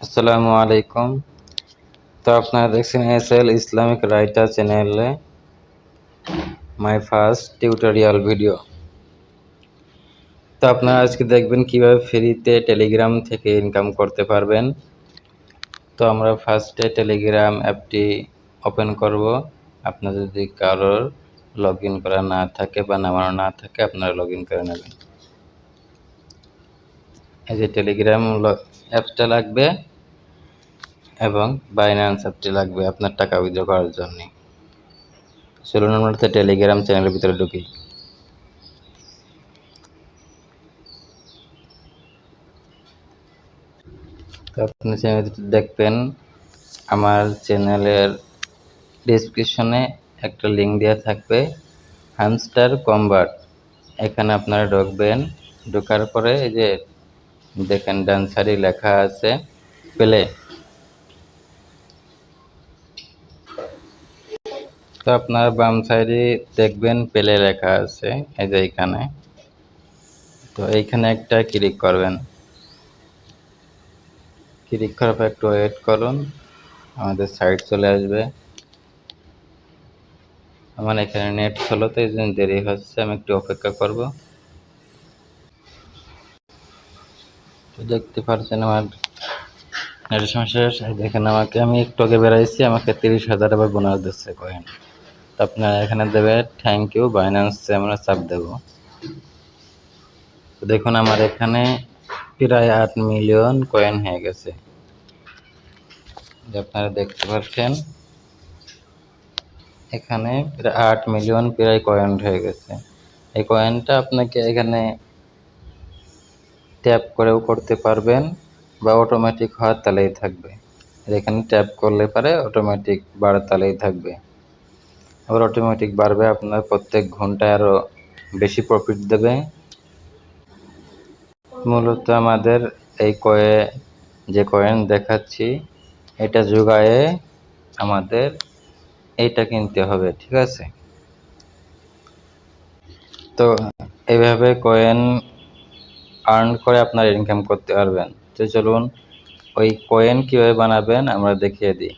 আসসালামু আলাইকুম। তো আপনারা দেখছেন এসএল ইসলামিক রাইটার চ্যানেলে মাই ফার্স্ট টিউটোরিয়াল ভিডিও। তো আপনারা আজকে দেখবেন কিভাবে ফ্রিতে টেলিগ্রাম থেকে ইনকাম করতে পারবেন। তো আমরা ফার্স্টে টেলিগ্রাম অ্যাপটি ওপেন করব। আপনার যদি কারোর লগ ইন করা না থাকে বা নামানো না থাকে আপনারা লগ ইন করে নেবেন। এই যে টেলিগ্রাম অ্যাপসটা লাগবে এবং বাইন্যান্স অ্যাপটি লাগবে আপনার টাকা উইথড্র করার জন্য। চলুন আমরা টেলিগ্রাম চ্যানেলের ভিতরে ঢুকি। তো আপনি চ্যানেলটি দেখবেন, আমার চ্যানেলের ডেসক্রিপশনে একটা লিঙ্ক দেওয়া থাকবে, হ্যামস্টার কম্বাট। এখানে আপনারা ঢুকবেন। ঢোকার পরে এই যে দেখেন ডান সাইডে লেখা আছে প্লে। তো আপনার বাম সাইডে দেখবেন প্লে লেখা আছে, এই যে এইখানে। তো এইখানে একটা ক্লিক করবেন। ক্লিক করার পর একটু ওয়েট করুন, আমাদের সাইট চলে আসবে। আমার এখানে নেট স্লো, তো এই জন্য দেরি হচ্ছে, আমি একটু অপেক্ষা করব। তো দেখতে পাচ্ছেন আমার নেটের সমস্যা। দেখেন আমাকে, আমি একটু আগে বেরাইছি, আমাকে 30,000 আবার বোনাস দিচ্ছে কয়েন। তো আপনারা এখানে দেবে থ্যাংক ইউ বাইন্যান্সে আমরা চাপ দেব। তো দেখুন আমার এখানে প্রায় 8 মিলিয়ন কয়েন হয়ে গেছে, যে আপনারা দেখতে পাচ্ছেন এখানে প্রায় 8 মিলিয়ন প্রায় কয়েন হয়ে গেছে। এই কয়েনটা আপনাকে এখানে ট্যাপ করেও করতে পারবেন বা অটোমেটিক হওয়ার তালেই থাকবে। এখানে ট্যাপ করলে পারে অটোমেটিক বাড়ার তালেই থাকবে, আবার অটোমেটিক বাড়বে। আপনার প্রত্যেক ঘন্টায় আরও বেশি প্রফিট দেবে। মূলত আমাদের এই যে কয়েন দেখাচ্ছি, এটা যোগায়ে আমাদের এইটা কিনতে হবে, ঠিক আছে? তো এইভাবে কয়েন আর্ন করে আপনারা ইনকাম করতে পারবেন। তো চলুন ওই কয়েন কীভাবে বানাবেন আমরা দেখিয়ে দিই।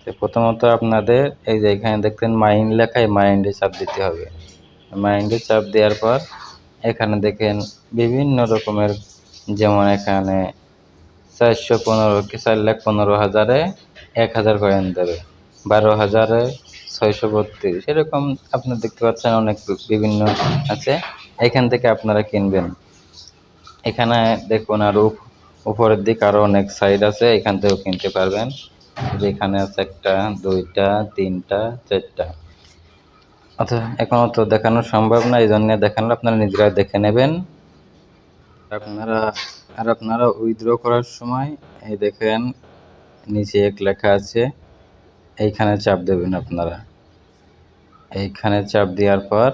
তো প্রথমত আপনাদের এই যে এখানে দেখতেন মাইন্ড লেখা, এই মাইন্ডে চাপ দিতে হবে। মাইন্ডে চাপ দেওয়ার পর এখানে দেখেন বিভিন্ন রকমের, যেমন এখানে 4,15,000-4,15,000-এ 1,000 কয়েন দেবে, 12,000-এ 632, এরকম আপনি দেখতে পাচ্ছেন অনেক বিভিন্ন আছে। এখান থেকে আপনারা কিনবেন। এখানে দেখুন আরও উপরের দিকে আরও অনেক সাইড আছে, এখান থেকেও কিনতে পারবেন। যেখানে আছে 1টা 2টা 3টা 4টা। অথবা এখনও তো দেখানো সম্ভব না, এই জন্য দেখানো, আপনারা নিজেরা দেখে নেবেন। আপনারা উইথড্র করার সময় এই দেখেন নিচে এক লেখা আছে, এইখানে চাপ দেবেন। আপনারা এইখানে চাপ দেওয়ার পর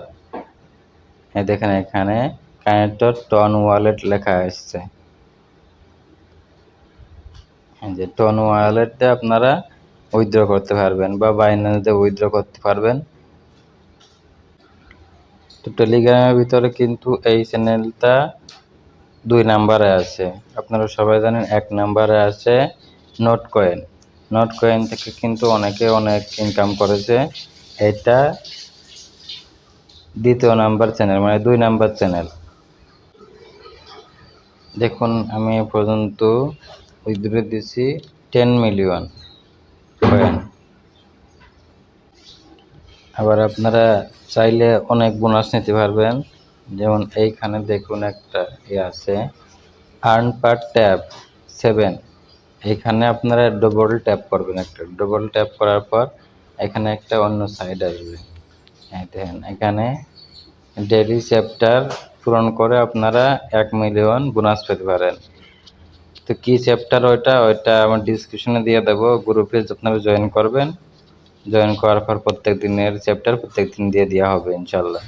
এই দেখেন এখানে কানেক্টর টন ওয়ালেট লেখা আসছে। যে টন ওয়ালেটে আপনারা উইথড্র করতে পারবেন বা বাইন্যান্সে উইথড্র করতে পারবেন। তো টেলিগ্রামের ভিতরে কিন্তু এই চ্যানেলটা 2 নাম্বারে আছে। আপনারা সবাই জানেন 1 নাম্বারে আছে নোট কয়েন। নোট কয়েন থেকে কিন্তু অনেকে অনেক ইনকাম করেছে। এটা 2য় নাম্বার চ্যানেল, মানে 2 নাম্বার চ্যানেল। দেখুন আমি এ পর্যন্ত উইথড্র দিছি 10 মিলিয়ন কয়েন। আবার আপনারা চাইলে অনেক বোনাস নিতে পারবেন। যেমন এইখানে দেখুন একটা আছে আর্ন পার ট্যাপ 7। এখানে আপনারা ডবল ট্যাপ করবেন, একটা ডবল ট্যাপ করার পর এখানে একটা অন্য সাইড আসবে। দেখেন এখানে ডেইলি চ্যাপ্টার পূরণ করে আপনারা 1 মিলিয়ন বোনাস পেতে পারেন। তো কী চ্যাপ্টার ওইটা আমার ডিসক্রিপশনে দিয়ে দেবো, গ্রুপে আপনারা জয়েন করবেন। জয়েন করার পর প্রত্যেক দিনের চ্যাপ্টার প্রত্যেক দিন দিয়ে দেওয়া হবে ইনশাল্লাহ।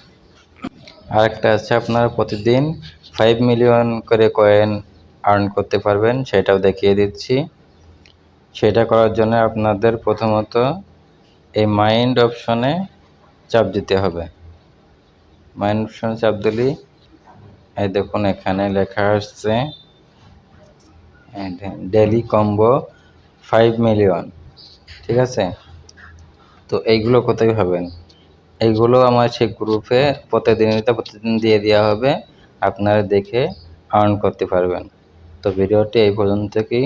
আরেকটা আছে, আপনারা প্রতিদিন 5 মিলিয়ন করে কয়েন আর্ন করতে পারবেন, সেটাও দেখিয়ে দিচ্ছি। সেটা করার জন্য আপনাদের প্রথমত এই মাইন্ড অপশনে চাপ দিতে হবে। মাইন্ড অপশনে চাপ দিলেই এই দেখুন এখানে লেখা আসছে ডেলি কম্বো 5 মিলিয়ন, ঠিক আছে। তো এইগুলো কোথায় পাবেন? এইগুলো আমার সেই গ্রুপে প্রতিদিন দিয়ে দেওয়া হবে, আপনারা দেখে আর্ন করতে পারবেন। তো ভিডিওটি এই পর্যন্তই।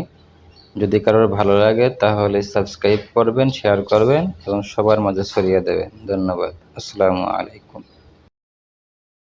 যদি কারোর ভালো লাগে তাহলে সাবস্ক্রাইব করবেন, শেয়ার করবেন এবং সবার মাঝে ছড়িয়ে দেবেন। ধন্যবাদ। আসসালামু আলাইকুম।